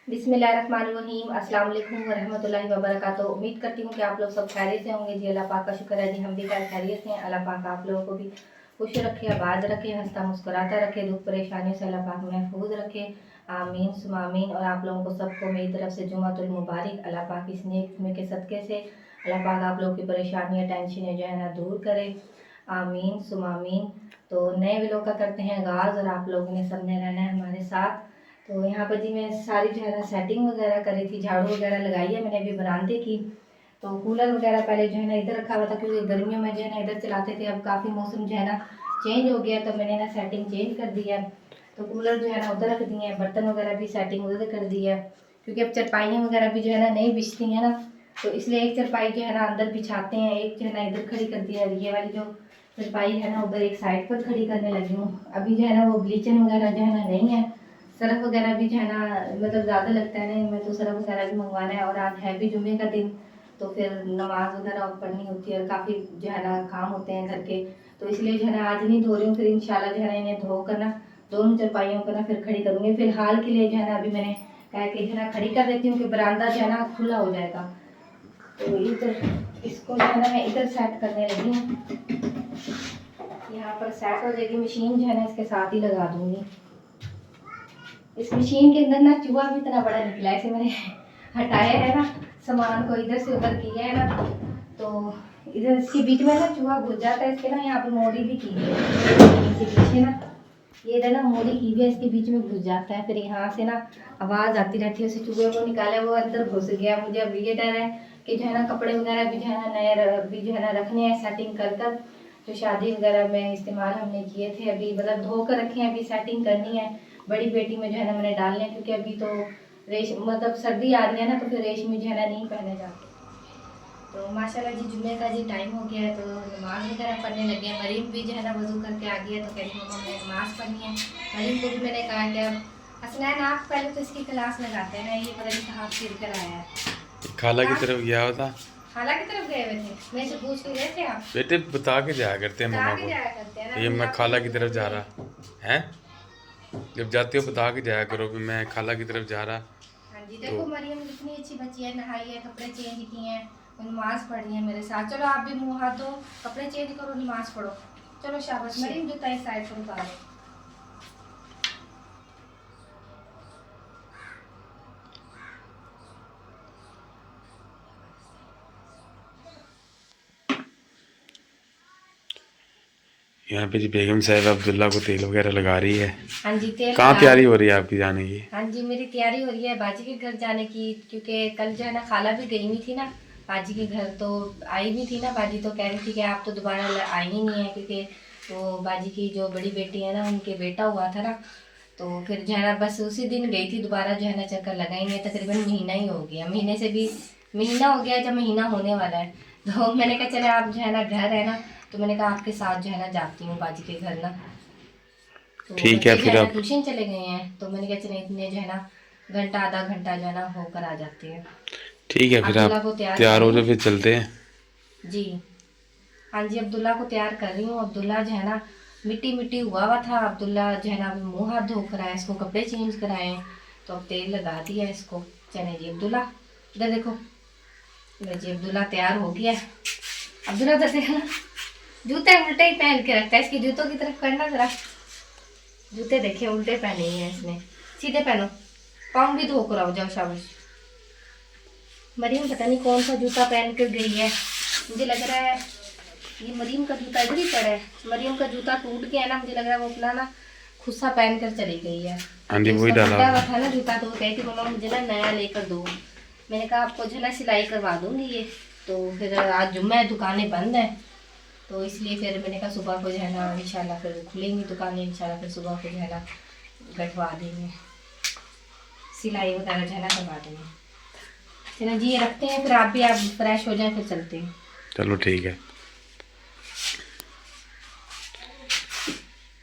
बिस्मिल्लाहिर्रहमानिर्रहीम। अस्सलाम वालेकुम वरहमतुल्लाहि वबरकातुहू। उम्मीद करती हूँ कि आप लोग सब खैरियत से होंगे। जी अल्लाह पाक का शुक्र है जी, हम भी खैरियत से हैं। अल्लाह पाक आप लोगों को भी खुश रखे, आबाद रखे, हंसता मुस्कुराता रखे, दुख परेशानियों से अल्लाह पाक महफूज रखे। आमीन सुम आमीन। और आप लोगों को सबको मेरी तरफ से जुमातुल मुबारक। अल्लाह पाक इस नेक जुमे के सदक़े से अल्लाह पाक आप लोगों की परेशानियाँ टेंशन जो है ना दूर करे। आमीन सुम आमीन। तो नए व्लॉग का करते हैं आगाज़ और आप लोगों ने सबने रहना है हमारे साथ। तो यहाँ पर जी मैं सारी जो है ना सेटिंग वगैरह करी थी, झाड़ू वगैरह लगाई है मैंने अभी बरामदे की। तो कूलर वगैरह पहले जो है ना इधर रखा हुआ था, क्योंकि गर्मियों में जो है ना इधर चलाते थे। अब काफ़ी मौसम जो है ना चेंज हो गया, तो मैंने ना सेटिंग चेंज कर दी है। तो कूलर जो है ना उधर रख दिए हैं, बर्तन वगैरह भी सेटिंग उधर कर दी है, क्योंकि अब चरपाइयाँ वगैरह भी जो है ना नहीं बिछती हैं ना, तो इसलिए एक चरपाई जो है ना अंदर बिछाते हैं, एक जो है ना इधर खड़ी कर दिया है। ये वाली जो चरपाई है ना उधर एक साइड पर खड़ी करने लगी हूँ। अभी जो है ना वो ब्लीचन वगैरह जो है ना नहीं है, सर्फ वगैरह भी जो है ना मतलब ज़्यादा लगता है नहीं, मैं तो सर्फ वगैरह भी मंगवाना है। और आज है भी जुमे का दिन, तो फिर नमाज वगैरह पढ़नी होती है और काफ़ी जो है ना काम होते हैं घर के, तो इसलिए जो है ना आज नहीं धो रही हूँ। फिर इंशाल्लाह जो है ना इन्हें धो कर ना दोनों चरपाइयों को ना फिर खड़ी करूँगी। फिलहाल के लिए जो है ना अभी मैंने कहा कि जो है ना खड़ी कर देती हूँ कि बरामदा जो है ना खुला हो जाएगा। तो इधर इसको जो है ना मैं इधर सेट करने लगी हूँ, यहाँ पर सेट हो जाएगी। मशीन जो है ना इसके साथ ही लगा दूँगी। इस मशीन के अंदर ना चूहा भी इतना बड़ा निकला है, इसे मैंने हटाया है ना, सामान को इधर से उधर किया है ना, तो इधर इसके बीच में ना चूहा घुस जाता है। इसके ना यहाँ पर मोड़ी भी की है, इसके पीछे ना ये इधर ना मोड़ी की है, इसके बीच में घुस जाता है। फिर यहाँ से ना आवाज़ आती रहती है, उसे चूहे को निकाला, वो अंदर घुस गया। मुझे अब ये डर है कि जो है ना कपड़े वगैरह भी जो है ना नए भी जो है ना रखने हैं सेटिंग कर कर, जो शादी वगैरह में इस्तेमाल हमने किए थे अभी मतलब धो कर रखे हैं, अभी सेटिंग करनी है। बड़ी बेटी में जो है ना मैंने डालने हैं, क्योंकि अभी तो मतलब सर्दी आ रही है ना, तो फिर रेशमी जो है ना नहीं पहने जाते। तो माशाल्लाह जी जुम्मे का जी टाइम हो गया है, तो नमाज वगैरह पढ़ने लगे हैं। मरीम भी जो है ना वजू करके आ गई है, तो कह रही मम्मा मैं नमाज़ पढ़नी है। मरीम को भी मैंने कहा कि अब हसनैन आप पहले तो इसकी क्लास लगाते हैं ना, ये पता नहीं कहाँ फिर कर आया है। खाला की तरफ गया होता। खाला की तरफ गए हुए थे, मैं से पूछ के गए थे आप? बेटे बता के जाया करते हैं बता मम्मा के को, जाया करते हैं ना, ये अभी मैं आप खाला की नहीं तरफ जा बोलते। रहा है। जब जाते हो बता के जाया करो कि मैं खाला की तरफ जा रहा। हाँ जी, तो देखो मरियम कितनी अच्छी बच्ची है, नहाई है, कपड़े चेंज किए हैं, नमाज पढ़ रही है मेरे साथ। चलो आप भी मुंह हाथ धो, कपड़े चेंज करो, नमाज पढ़ो। चलो शाबाश मरियम, जूता इस साइड पर उतारो। यहाँ पे जी बेगम साहब अब्दुल्ला को तेल वगैरह लगा रही है। हाँ जी, तेल कहाँ लगा तैयारी रही। हो रही है आपकी जाने की? हाँ जी, मेरी तैयारी हो रही है बाजी के घर जाने की, क्योंकि कल जो है ना खाला भी गई हुई थी ना बाजी के घर, तो आई भी थी ना बाजी, तो कह रही थी कि आप तो दोबारा आई ही नहीं है, क्योंकि वो बाजी की जो बड़ी बेटी है ना उनके बेटा हुआ था ना, तो फिर जो है ना बस उसी दिन गई थी, दोबारा जो है ना चक्कर लगाएंगे। तकरीबन महीना ही हो गया, महीने से भी महीना हो गया जब महीना होने वाला है। तो मैंने कहा चले आप जो है ना घर है ना, तो मैंने कहा आपके साथ जो है ना जाती हूँ बाजी के घर ना। तो ठीक है बच्चे जो फिर है ना आप। ट्यूशन चले गए हैं, तो मैंने कहा चले इतने जो है ना घंटा आधा घंटा जो है ना होकर आ जाते हैं। ठीक है फिर अब्दुल्ला आप को तैयार कर तैयार हो रही जाओ, हूँ फिर चलते हैं। जी। हाँ जी, अब्दुल्ला को तैयार कर रही हूँ। अब्दुल्ला जो है ना मिट्टी मिट्टी हुआ था, अब्दुल्ला जो है ना अभी मुँह हाथ धो कर आया, इसको कपड़े चेंज कराए, तो अब तेल लगा दिया इसको। चले जी अब्दुल्ला, इधर देखो। ले जी अब्दुल्ला तैयार हो गया। अब्दुल्ला तो देखना जूते उल्टे ही पहन के रखता है, इसकी जूतों की तरफ करना जरा। जूते देखे उल्टे पहने ही हैं इसने, सीधे पहनो, पाँव भी धो कर आओ, जाओ शाबाश। मरीम पता नहीं कौन सा जूता पहन कर गई है, मुझे लग रहा है ये मरीम का जूता इधर ही पड़ा है। मरीम का जूता टूट गया है ना, मुझे लग रहा है वो अपना ना खुस्सा पहन कर चली गई है। हाँ जी तो वही उसका डाला टूटा हुआ होगा। था ना जूता, तो वो कही थी मम्मा मुझे ना नया लेकर दो। मैंने कहा आपको जो है ना सिलाई करवा दूंगी ये। तो फिर आज जुम्मा है, दुकानें बंद हैं, तो इसलिए फिर मैंने कहा सुबह को जो है ना इंशाल्लाह फिर खुलेंगी दुकानें, इंशाल्लाह फिर सुबह को जो है ना गठवा देंगे, सिलाई वगैरह जो है ना करवा देंगे। चलो जी ये रखते हैं, फिर आप भी आप फ्रेश हो जाएं, फिर चलते हैं। चलो ठीक है।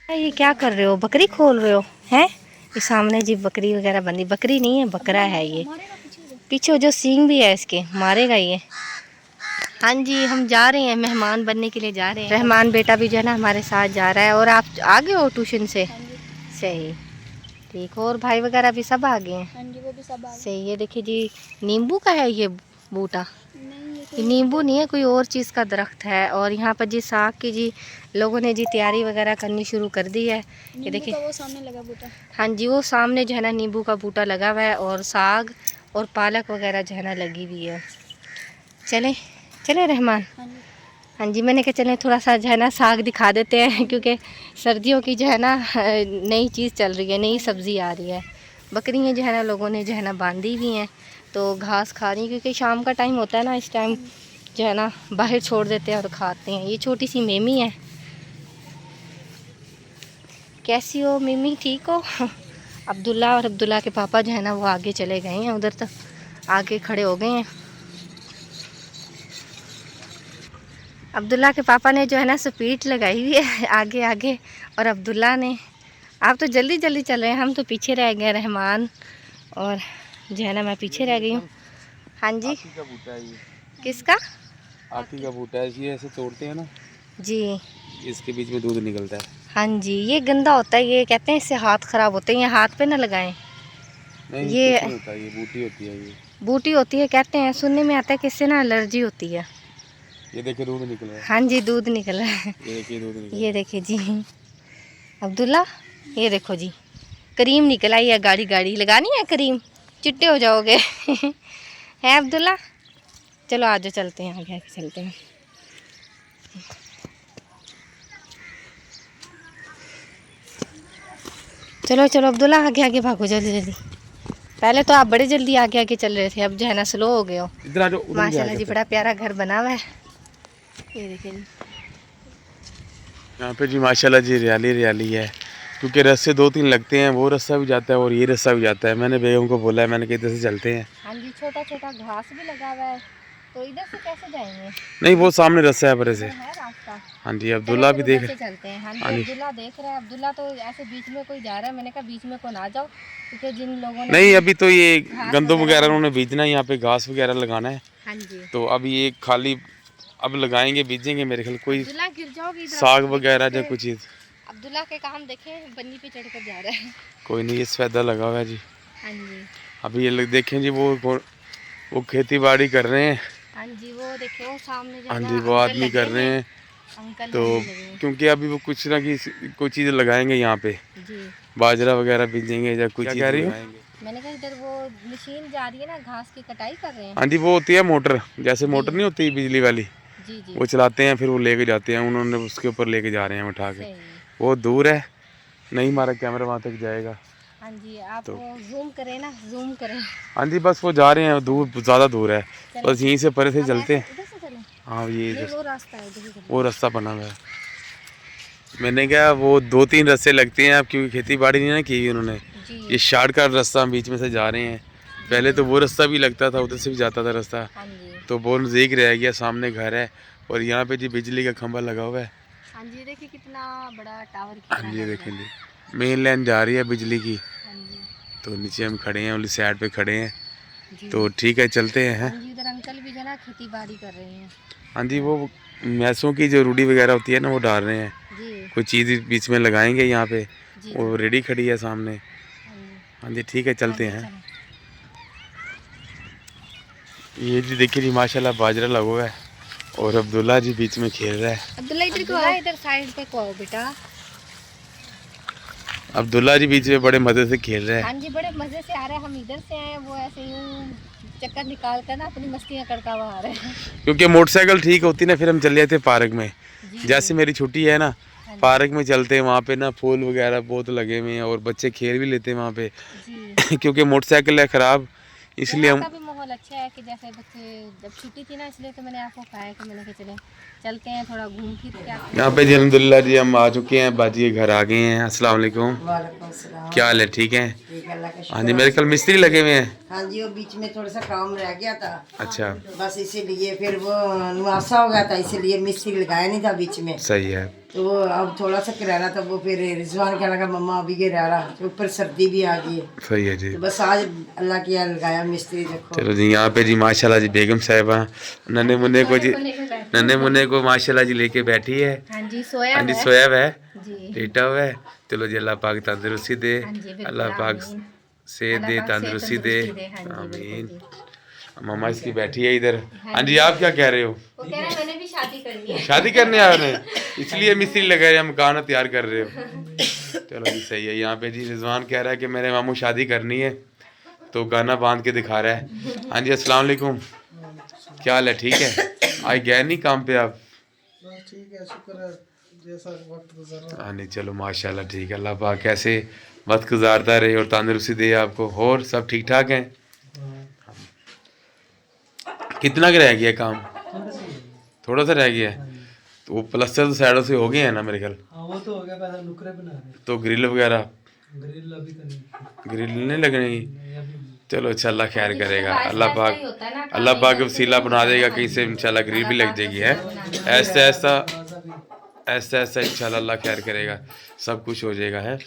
ये क्या कर रहे हो, बकरी खोल रहे हो हैं? ये सामने जी बकरी वगैरह बंदी, बकरी नहीं है बकरा है ये, पीछे जो सींग भी है इसके, मारेगा ये। हाँ जी, हम जा रहे हैं, मेहमान बनने के लिए जा रहे हैं। रहमान बेटा भी जो है ना हमारे साथ जा रहा है। और आप आ गए हो ट्यूशन से? सही। ठीक, और भाई वगैरह भी सब आ गए हैं? हाँ जी, वो भी सब आ गए। सही है। देखिए जी, नींबू का है ये बूटा? नहीं, ये नींबू नहीं है, कोई और चीज़ का दरख्त है। और यहाँ पर जी साग की जी लोगों ने जी तैयारी वगैरह करनी शुरू कर दी है। ये देखिए, वो सामने लगा बूटा। हाँ जी, वो सामने जो है ना नींबू का बूटा लगा हुआ है, और साग और पालक वगैरह जो है ना लगी हुई है। चलें चलें रहमान? हाँ जी, हाँ जी, मैंने कहा चलें थोड़ा सा जो है ना साग दिखा देते हैं, क्योंकि सर्दियों की जो है ना नई चीज़ चल रही है, नई सब्ज़ी आ रही है। बकरियाँ जो है ना लोगों ने जो है ना बांधी हुई हैं, तो घास खा रही हैं, क्योंकि शाम का टाइम होता है ना, इस टाइम जो है ना बाहर छोड़ देते हैं और खाते हैं। ये छोटी सी मेमी है। कैसी हो मिमी, ठीक हो? अब्दुल्ला और अब्दुल्ला के पापा जो है ना वो आगे चले गए हैं, उधर तक आगे खड़े हो गए हैं। अब्दुल्ला के पापा ने जो है ना स्पीड लगाई हुई है आगे आगे, और अब्दुल्ला ने, आप तो जल्दी जल्दी चल रहे हैं, हम तो पीछे रह गए। रहमान और जो है ना मैं पीछे रह गई हूँ। हाँ जी, आकी का बूटा है ये। किसका? आकी का बूटा है, ये ऐसे तोड़ते हैं ना, जी इसके बीच में दूध निकलता है। हाँ जी, ये गंदा होता है, ये कहते हैं इससे हाथ ख़राब होते हैं, ये हाथ पे ना लगाएं। नहीं, ये कुछ नहीं होता, ये बूटी होती है। ये बूटी होती है, कहते हैं, सुनने में आता है कि इससे ना एलर्जी होती है। ये देखिए दूध निकल रहा है। हाँ जी, दूध निकल रहा है। ये देखिए दूध निकल ये देखिए जी अब्दुल्ला, ये देखो जी करीम निकल आई है। गाड़ी गाड़ी लगानी है करीम, चिट्टे हो जाओगे है अब्दुल्ला? चलो आज चलते हैं, आगे आगे चलते हैं। चलो चलो अब्दुल्ला, आगे आगे भागो जल्दी जल्दी। पहले तो आप बड़े जल्दी आगे आगे चल रहे थे, अब जो है ना स्लो हो गए हो। इधर आ जाओ, उधर माशाल्लाह जी, बड़ा प्यारा घर बना हुआ है। ये देखिए जी, यहाँ पे जी माशाल्लाह जी रियाली रियाली है, क्योंकि रास्ते 2-3 लगते हैं। वो रास्ता भी जाता है और ये रास्ता भी जाता है। मैंने बेगम को बोला है, मैंने कहा इधर से चलते हैं। हाँ जी, छोटा छोटा घास भी लगा हुआ है, तो इधर से कैसे जाएंगे? नहीं, वो सामने रास्ता है बड़े से। है रास्ता। हाँ जी, अब्दुल्ला भी देख। चलते चलते हैं। हाँ हाँ जी, जी। अब्दुल्ला देख रहा है। अब्दुल्ला तो ऐसे बीच में कोई जा रहा है, मैंने कहा बीच में को ना जाओ, क्योंकि जिन लोगों ने नहीं, अभी तो ये घास गंदम वगैरह- वगैरह उन्होंने बीजना है, यहाँ पे घास वगैरह लगाना है। हाँ जी, तो अभी ये खाली अब लगाएंगे, बीजेंगे मेरे ख्याल। कोई अब्दुल्ला गिर जाओगे इधर। साग वगैरह या कुछ चीज़। अब्दुल्ला के काम देखें, बन्नी पे चढ़कर जा रहा है। कोई नहीं, ये सफेदा लगा हुआ है जी। हाँ जी, अभी ये लोग देखें जी, वो खेती बाड़ी कर रहे हैं। हाँ जी, वो देखे वो सामने जो हाँ है जी, ना वो अंकल आदमी लगे कर रहे हैं। अंकल तो लगे हैं। क्योंकि अभी वो कुछ ना कोई चीज़ लगाएंगे यहाँ पे, जी, बाजरा वगैरह बीजेंगे या कुछ चीज़ लगाएंगे। मैंने कहा इधर वो मशीन जा रही है ना, घास की कटाई कर रहे हैं। हाँ जी, वो होती है मोटर, जैसे मोटर नहीं होती बिजली वाली, जी जी, वो चलाते हैं, फिर वो लेके जाते हैं। उन्होंने उसके ऊपर लेके जा रहे हैं उठा के। सही। वो दूर है, नहीं हमारा कैमरा वहाँ तक जाएगा। हाँ जी, आप तो जूम करें ना, जूम करें। हाँ जी, बस वो जा रहे हैं, दूर ज़्यादा दूर है, चलो। बस यहीं से परे से हम चलते हैं। इधर से चलें? हाँ, ये नहीं, इधर वो रास्ता है, इधर से चलें। वो रास्ता बना हुआ है। मैंने कहा वो 2-3 रास्ते लगते हैं, अब क्योंकि खेती बाड़ी नहीं ना की हुई उन्होंने, जी, ये शॉर्टकट रास्ता हम बीच में से जा रहे हैं। पहले तो वो रास्ता भी लगता था, उधर से भी जाता था रास्ता, हाँ जी, तो वो नज़दीक रह गया। सामने घर है और यहाँ पे जी बिजली का खंभा लगा हुआ है। हाँ जी, देखिए कितना बड़ा टावर की हाँ तरह जी, लग रहा देखें है। जी मेन लाइन जा रही है बिजली की। हाँ जी, तो नीचे हम खड़े हैं, उस साइड पे खड़े हैं। जी। तो ठीक है, चलते हैं। हाँ जी, उधर अंकल भी जो है ना खेती बाड़ी कर रहे हैं। हाँ जी, वो भैंसों की जो रूढ़ी वगैरह होती है ना, वो डाल रहे हैं। जी कोई चीज़ बीच में लगाएंगे यहाँ पे, जी, वो रेडी खड़ी है सामने। हाँ जी, हाँ जी, ठीक है, चलते हाँ जी, हैं। चलो। ये जी देखिए जी माशाल्लाह बाजरा लगा हुआ है और अब्दुल्ला जी बीच में खेल रहा है। अब्दुल्ला इधर को आओ, इधर साइड पे को आओ बेटा। अब्दुल्ला जी बीच में बड़े मज़े से खेल रहा है। हाँ जी, बड़े मज़े से आ रहे हैं। हम इधर से आए हैं, वो ऐसे यूँ चक्कर निकाल कर ना अपनी मस्तियाँ करता हुआ आ रहे हैं। क्योंकि मोटरसाइकिल ठीक होती ना, फिर हम चले जाते पार्क में। जी, जैसे मेरी छुट्टी है ना, हाँ जी, पार्क में चलते हैं। वहाँ पे ना फूल वगैरह बहुत लगे हुए हैं और बच्चे खेल भी लेते हैं वहाँ पे। जी। क्योंकि मोटरसाइकिल है ख़राब, इसलिए यहाँ हम का भी माहौल अच्छा है कि जैसे बच्चे जब छुट्टी थी ना, इसलिए तो मैंने आपको कहा है कि मैंने कहा चले चलते हैं, थोड़ा घूम फिर के आते हैं। यहाँ पे जी अल्हम्दुलिल्लाह जी हम आ चुके हैं, बाजी के घर आ गए हैं। अस्सलाम वालेकुम, वालेकुम सलाम। क्या हाल है? ठीक है। ठीक है, अल्लाह का हाँ जी, शुक्र। मेरे कल मिस्त्री लगे हुए हैं। हाँ जी, वो बीच में थोड़ा सा काम रह गया था, अच्छा, बस इसीलिए फिर वो नुआसा हो गया था, इसीलिए मिस्त्री लगाया नहीं था बीच में। सही है। तो वो अब थोड़ा सा किराया था, वो फिर रिजवान कहने लगा मम्मा अभी के रह रहा, तो ऊपर सर्दी भी आ गई है, सही है जी। तो बस आज अल्लाह की यहाँ लगाया मिस्त्री। देखो चलो जी, यहाँ पे जी माशाल्लाह जी बेगम साहिबा नन्हे मुन्ने को जी, नन्हे मुन्ने को माशाल्लाह जी लेके बैठी है। हाँ जी, सोया हाँ जी, है। सोया है। जी। लेटा हुआ है। चलो जी अल्लाह पाक तंदुरुस्ती दे, हाँ जी, बिल्कुल, अल्लाह पाक आमीन। सेहत दे, अल्लाह पाक तंदुरुस्ती सेहत दे, तंदुरुस्ती दे, हाँ जी, आमीन। बिल्कुल जी। मम्मा इसकी बैठी है इधर। हाँ हाँ जी, जी। आप क्या कह रहे हो? वो कह रहा है मैंने भी शादी करनी है। शादी करने आ रहे हैं, इसलिए मिस्त्री लगा रहे, मकान तैयार कर रहे हो। चलो जी सही है। यहाँ पे जी रिजवान कह रहा है कि मेरे मामू शादी करनी है, तो गाना बांध के दिखा रहा है। हाँ जी अस्सलाम वालेकुम, क्या हाल है? ठीक है। आज गए नहीं काम पे आप? ठीक है, शुक्र है, जैसा वक्त गुजर रहा हाँ नहीं चलो माशाल्लाह ठीक है। अल्लाह पाक कैसे वक्त गुजारता रहे और तंदुरुस्ती दे आपको। और सब ठीक ठाक हैं? कितना का रह गया काम? थोड़ा सा रह गया है। तो वो प्लस्तर तो साइडों से हो गए हैं ना मेरे ख्याल? हाँ वो तो हो गया, पहले नुकरे बना रहे, तो ग्रिल वगैरह? ग्रिल अभी तो नहीं, ग्रिल नहीं लगने की? अभी चलो अच्छा अल्लाह खैर जिससे करेगा। बारिश अल्लाह ऐसा पाक ही होता है ना, अल्लाह काम पाक एकदम से वसीला तो बना नहीं देगा, होता। कहीं से इंशाल्लाह ग्रिल भी अल्लाह लग पाक जाएगी वसीला है। बना देगा। ऐसा ऐसा दरवाजा भी। ऐसा ऐसा इंशाल्लाह अल्लाह खैर करेगा, सब कुछ हो जाएगा है।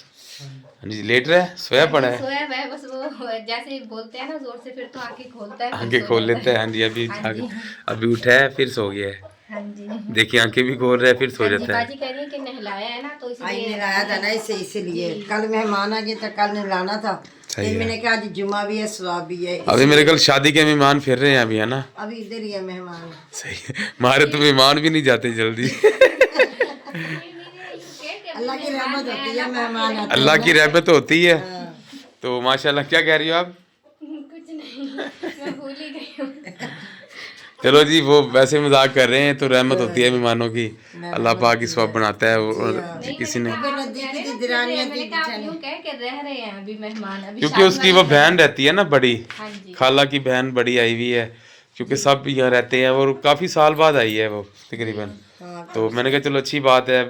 हाँ जी लेट रहा है, सोया पड़ा है? सोया हुआ है बस, वो जैसे ही बोलते हैं ना जोर से, फिर तो आंखें खोलता है, फिर आंखें सो खोल जाता लेते हैं। हाँ जी अभी हाँ जी। अभी उठा है फिर सो गया है। हाँ जी। देखिए आंखें भी खोल रहा है फिर सो हाँ जी, जाता है। बाजी कह रही है कि नहलाया है ना, तो आई इसलिए नहलाया था ना इसे, इसीलिए कल मेहमान आ गए तो कल नहलाना था। सही फिर है। मैंने कहा आज जुम्मा भी है, स्वाब भी है। अभी मेरे कल शादी के मेहमान फिर रहे हैं अभी है ना? अभी इधर ही है मेहमान। सही है, हमारे तो मेहमान भी नहीं जाते जल्दी। अल्लाह की रहमत होती है, मेहमान आते हैं अल्लाह की ना। रहमत होती है। हाँ। तो माशाल्लाह क्या कह रही हो आप? कुछ नहीं, मैं भूल ही गई हूँ। चलो जी वो वैसे मजाक कर रहे हैं, तो रहमत होती है मेहमानों की, अल्लाह पाक की स्वब बनाता है। और किसी ने नजदीकी थी, दिरानियां थी, मैंने कहा आप यूं कह के रह रहे हैं अभी मेहमान, अभी क्योंकि शादी उसकी वाली वो बहन रहती है ना बड़ी, हाँ जी। खाला की बहन बड़ी आई हुई है, क्योंकि सब यहाँ रहते हैं और काफ़ी साल बाद आई है वो तकरीबन। तो मैंने कहा चलो अच्छी बात है,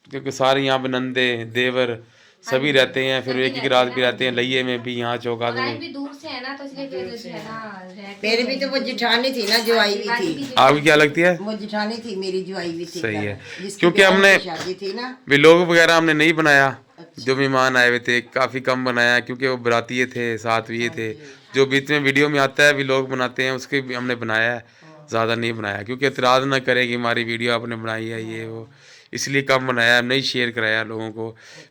क्योंकि सारे यहाँ पे नंदे देवर सभी रहते हैं, फिर एक एक रात भी रहते हैं, लइये में भी यहाँ चौकात और आज में। भी दूर से है ना, तो इसलिए फिर जो है ना रहते मेरी भी तो वो जिठानी थी ना जो आई हुई थी, आपकी क्या लगती है? वो जिठानी थी मेरी जो आई हुई थी। सही है, जिसकी क्योंकि बहन हमने की शादी थी ना। व्लॉग वगैरह हमने नहीं बनाया, जो मेहमान आए हुए थे काफ़ी कम बनाया, क्योंकि वो बरातिये थे साथ भी ये थे। जो बीच में वीडियो में आता है व्लॉग बनाते हैं उसके भी हमने बनाया है, ज़्यादा नहीं बनाया, क्योंकि एतराज़ ना करेगी हमारी वीडियो आपने बनाई है ये वो, इसलिए कम बनाया, नहीं शेयर कराया लोगों को,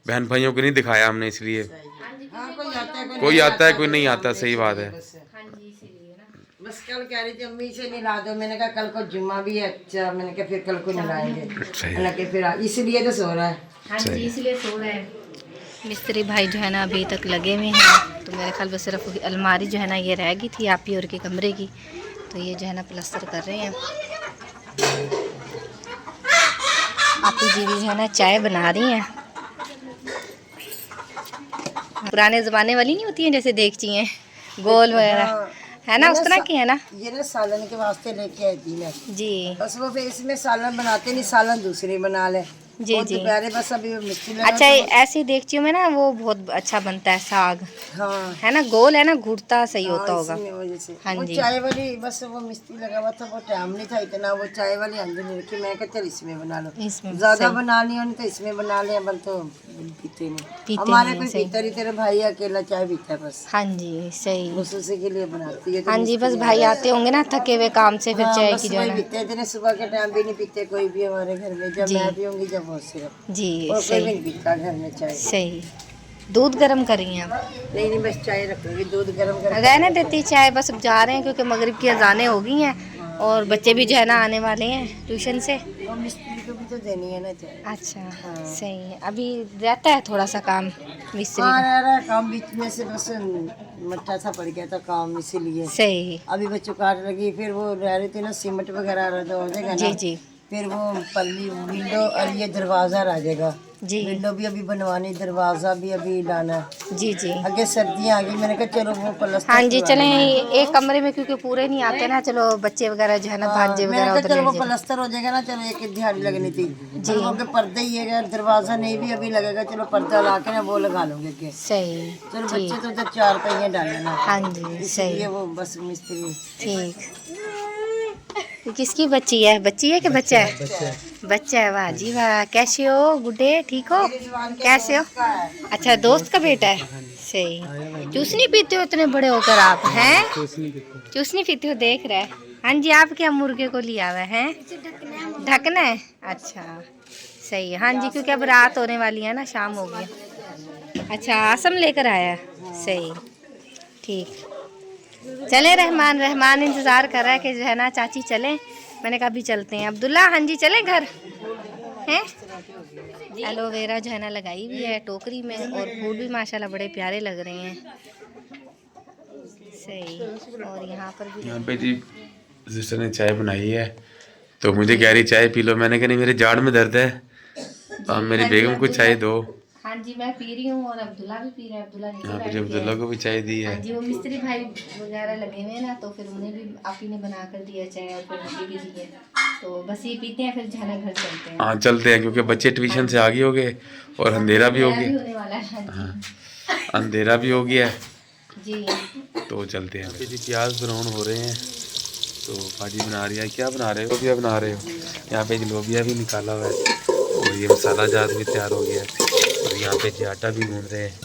बहन भाइयों को नहीं दिखाया हमने इसलिए। हाँ, कोई आता है कोई आता है कोई नहीं आता, सही बात है। हाँ जी, इसीलिए ना। बस कल कह रही थी अम्मी से नहला दो, मैंने कहा कल को जुम्मा भी है। अच्छा मैंने कहा फिर कल को नहलाएंगे, हालांकि फिर इसलिए तो सो रहा है। हाँ जी, इसलिए सो रहे हैं। मिस्त्री भाई जो है ना अभी तक लगे हुए हैं, तो मेरे ख्याल में सिर्फ अलमारी जो है ना ये रह गई थी आप ही और के कमरे की, तो ये जो है ना प्लस्तर कर रहे हैं। आप जी भी जो है ना चाय बना रही हैं, पुराने ज़माने वाली नहीं होती हैं जैसे देगची हैं गोल वगैरह, है ना, उस तरह की है ना। ये ना सालन के वास्ते लेके आई थी मैं, जी बस वो फिर इसमें सालन बनाते नहीं, सालन दूसरी बना ले। जी वो जी। दोपहर बस अभी मिर्ची लगा अच्छा, तो ऐसी देगचियों में ना वो बहुत अच्छा बनता है साग, हाँ है ना, गोल है ना, घुटता सही होता हाँ, होगा। इसी में वजह से हाँ वो जी। चाय वाली बस वो मिस्त्री लगा हुआ था, वो टाइम नहीं था इतना, वो चाय वाली अंदर नहीं रखी। मैं कहते इसमें बना लो, इसमें ज्यादा सही। बनानी हो तो इसमें बना ले, बल तो पीते नहीं। पीते हमारे नहीं, कोई सही। पीता नहीं, तेरा भाई अकेला चाय पीता है बस, हाँ जी सही। बस उसी के लिए बनाती है। तो हाँ जी, बस भाई आते होंगे ना थके हुए काम से, फिर हाँ, चाय बस की जो है वही ना। पीते हैं, दिन सुबह के टाइम भी नहीं पीते कोई भी हमारे घर में, जब जी। मैं पीऊंगी जब वो सिर्फ, जी और कोई भी सही नहीं पीता घर में चाय। सही। दूध गर्म करी हैं आप? नहीं नहीं, बस चाय रखूंगी, दूध गर्म कर रहने देती चाय, बस अब जा रहे हैं क्योंकि मगरिब की अजानें हो गई हैं और बच्चे भी जो है ना आने वाले हैं ट्यूशन से। वो मिस्त्री को भी तो देनी है ना चाय। अच्छा सही है, अभी रहता है थोड़ा सा काम मिस्त्री हाँ का। रह रहा है काम, बीच में से बस मट्टा सा पड़ गया था काम, इसीलिए सही। अभी बच्चों काट लगी, फिर वो रह रही थी ना सीमेंट वगैरह आ रहा हो जाएगा जी ना, जी फिर वो पल्ली विंडो और ये दरवाजा रह जाएगा। जी विंडो भी अभी बनवानी, दरवाजा भी अभी लाना है। जी जी। आगे सर्दियाँ आ गई, मैंने कहा चलो वो प्लस्तर हाँ जी करवा चलें, लेंगे। एक कमरे में क्योंकि पूरे नहीं आते ना, चलो बच्चे वगैरह जो है ना भांजे मैंने वगैरह कहा उधर चलो ले वो जाएंगे। प्लस्तर हो जाएगा ना, चलो एक दिहाड़ी लगनी थी जी, क्योंकि पर्दा ही है, दरवाजा नहीं भी अभी लगेगा, चलो पर्दा ला के ना वो लगा लूंगे के। सही चलो जी। बच्चे तो उधर 4 पहिए डालना, हाँ जी सही। इसलिए वो बस मिस्त्री। ठीक। ये किसकी बच्ची है? बच्ची है कि बच्चा है? बच्चा है। वाह जी वाह, कैसे हो गुड्डे, ठीक हो? कैसे हो? अच्छा, दोस्त का बेटा है, सही। चूसनी पीते हो इतने बड़े होकर आप हैं? चूसनी पीते हो, देख रहे हैं। हाँ जी, आप क्या मुर्गे को लिया हुआ है? ढकना है। अच्छा सही है। हाँ जी, क्योंकि अब रात होने वाली है ना, शाम हो गई। अच्छा, आसम लेकर आया है। सही, ठीक। चले रहमान इंतज़ार कर रहा है कि जो है ना चाची चलें। मैंने कहा अभी चलते हैं। अब्दुल्ला, हाँ जी चलें घर हैं। एलोवेरा जो है ना लगाई हुई है टोकरी में, और फूल भी माशाल्लाह बड़े प्यारे लग रहे हैं। सही। और यहाँ पर भी, यहाँ पे जी सिस्टर ने चाय बनाई है, तो मुझे कह रही चाय पी लो। मैंने कहा नहीं, मेरे जाड़ में दर्द है, तो आप मेरी बेगम को चाय दो। हाँ जी मैं पी रही हूँ और अब्दुल्ला भी पी रहा है। अब्दुल्ला नीचे यहाँ पे बैठ जो गया अब्दुल्ला है। को भी चाय दी है। हाँ जी, वो मिस्त्री भाई वगैरह लगे हुए हैं ना, तो फिर उन्हें भी आप ही ने बना कर दिया चाय, और फिर मुझे भी दी है। तो बस ये पीते हैं, फिर जाना घर चलते हैं। हाँ चलते हैं, क्योंकि बच्चे ट्यूशन से आ गए हो गए और अंधेरा भी हो गया। होने वाला है। हाँ अंधेरा भी हो गया है, जी। तो चलते हैं। जी प्याज ब्राउन हो रहे हैं, तो भाजी बना रही है। क्या बना रहे हो? लोबिया बना रहे हो। यहाँ पे जी लोबिया भी निकाला हुआ है, और ये मसाला जात भी तैयार हो गया है, और यहाँ पे जी आटा भी गूंद रहे हैं।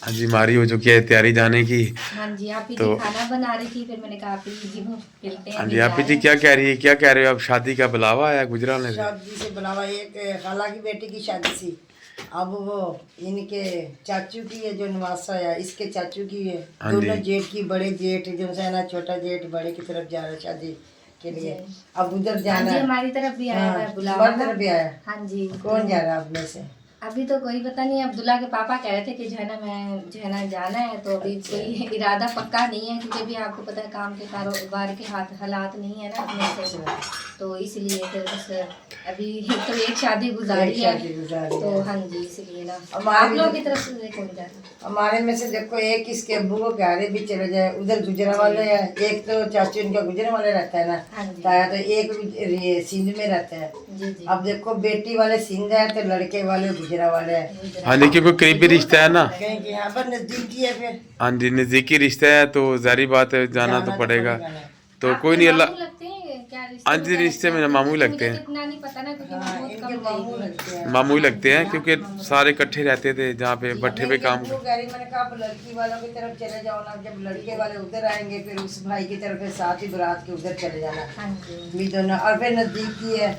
हाँ जी, हमारी हो चुकी है तैयारी जाने की। हाँ जी, आप ही तो खाना बना रही थी, फिर मैंने कहा आप ही जी मिलते हैं। हाँ जी, आप जी क्या कह रही है, क्या कह रहे हो? अब शादी का बुलावा आया गुजरात से? शादी से बुलावा, एक खाला की बेटी की शादी थी। अब वो इनके चाचू की है जो नवासा है, इसके चाचू की है। हाँ जी। दोनों जेठ की, बड़े जेठ जो है ना, छोटा जेठ बड़े की तरफ जा रहा है शादी के लिए। अब उधर जाना हाँ जी, है। हमारी तरफ भी आया हुआ है बुलावा। हमारी तरफ भी आया। हाँ जी। कौन जा रहा है आप में से? अभी तो कोई पता नहीं। अब्दुल्ला के पापा कह रहे थे कि जो है ना मैं जो है ना जाना है, तो अभी कोई इरादा पक्का नहीं है, क्योंकि अभी आपको पता है काम के कारोबार के हालात नहीं है ना अपने से, तो इसलिए फिर बस अभी तो एक शादी गुजारी है। तो हाँ जी, इसलिए ना आप लोगों की तरफ से कौन जा रहा है? हमारे में से देखो, एक इसके अब्बू को कह रहे भी चले जाए, उधर गुजरा वाले है। एक तो चाचू इनका गुजरा वाले रहता है ना, हाँ जी। ताया, तो एक सिंध में रहता है। जी जी। अब देखो, बेटी वाले सिंध है तो लड़के वाले गुजरा वाले है। हाँ जी, क्योंकि करीबी रिश्ता है ना। कहीं कि यहाँ पर नजदीकी है फिर। हाँ जी, नज़दीकी रिश्ता है, तो जारी बात है जाना तो पड़ेगा। तो कोई नहीं, अल्लाह। लगते हैं क्या रिश्ते? हाँ जी, रिश्ते में मामू ही लगते मुझे हैं। इतना नहीं पता ना, क्योंकि मैं बहुत इनके कम मामू गई हूँ। लगते हैं। मामू ही लगते हैं, क्योंकि सारे इकट्ठे रहते थे जहाँ पे भट्ठे पे काम। वो कह रही, मैंने कहा आप लड़की वालों की तरफ चले जाओ ना, जब लड़के वाले उधर आएंगे फिर उस भाई की तरफ फिर साथ ही बारात के उधर चले जाना। हाँ जी। भी दोनों, और फिर नजदीकी है,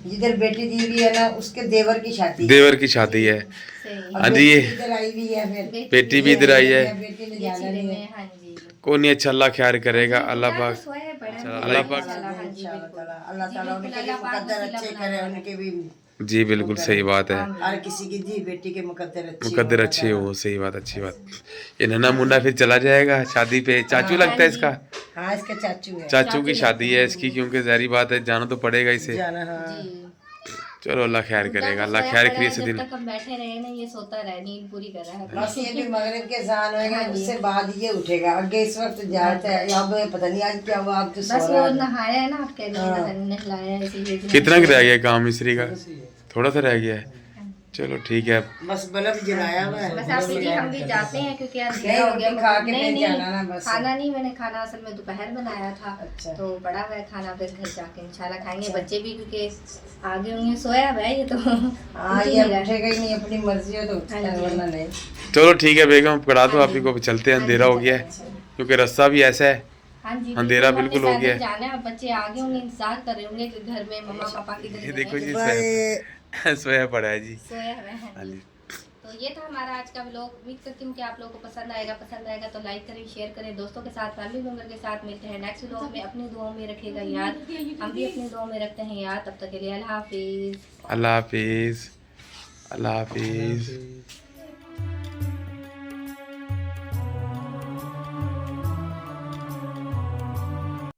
जिधर बेटी दी हुई है ना, उसके देवर की शादी। देवर की शादी है। सही। हाँ जी, ये इधर आई भी है, फिर बेटी भी इधर आई है। बेटी ने ये जाना चीज़ें नहीं है। में, हाँ जी। कोई नहीं, अच्छा अल्लाह ख्याल करेगा। अल्लाह पाक, सोया पड़ा है। अल्लाह पाक। हाँ जी, बिल्कुल। अल्लाह ताला उनके लिए मुकद्दर अच्छे करे, उनके भी। जी बिल्कुल सही बात है। हर किसी की दी बेटी के मुकद्दर अच्छे मुकद्दर अच्छे हो, सही बात, अच्छी बात। ये नन्ना मुन्ना फिर चला जाएगा शादी पे। चाचू लगता है इसका, हाँ, इसका चाचू है। चाचू की शादी है इसकी, क्योंकि जारी बात है जाना तो पड़ेगा इसे। जाना, हाँ। जी। चलो अल्लाह खैर करेगा, अल्लाह सोया खैर पड़ा करिए है, से जब दिन। तक हम बैठे रहे ना, ये सोता रहे, नींद पूरी कर रहा है। बस ये भी मगरिब के अज़ान होएगा, उससे बाद ये उठेगा। आगे इस वक्त जाता है, अब पता नहीं आज क्या हुआ, अब तो सो बस रहा वो है। नहाया है ना, आप कह रहे हैं नहलाया है, इसीलिए कितना रह गया काम मिस्त्री का? थोड़ा सा रह गया है। चलो ठीक है। बस बल्ब जलाया हुआ है। बस आप जी हम भी जाते हैं, क्योंकि नहीं, अंधेरा हो गया। रोटी खा के नहीं फिर जाना ना बस। खाना नहीं, मैंने खाना असल में दोपहर बनाया था। अच्छा। तो बड़ा हुआ है खाना, फिर घर जाके इंशाल्लाह खाएंगे। बच्चे भी क्योंकि आगे होंगे, सोया हुआ है ये तो। हाँ, ये उठेगा ही नहीं, अपनी मर्जी हो तो उठता है, वरना नहीं। चलो ठीक है बेगम, पकड़ा दो आप ही को, चलते हैं, अंधेरा हो गया है, क्योंकि रास्ता भी ऐसा है। हाँ जी, अंधेरा बिल्कुल हो गया है। जाना है, बच्चे आगे होंगे, इंतजार कर रहे होंगे कि घर में मम्मा पापा की ये देखो जी, सोया पड़ा है जी। सोया हुआ है। हाँ जी। तो ये था हमारा आज का व्लॉग। उम्मीद करती हूँ कि आप लोगों को पसंद आएगा तो लाइक करें, शेयर करें, दोस्तों के साथ, फैमिली मेम्बर के साथ। मिलते हैं नेक्स्ट व्लॉग में। अपनी दुआओं में रखिएगा याद, हम भी अपनी दुआओं में रखते हैं याद। तब तक के लिए अल्लाह हाफिज़। अल्लाह हाफिज़, अल्लाह हाफिज़।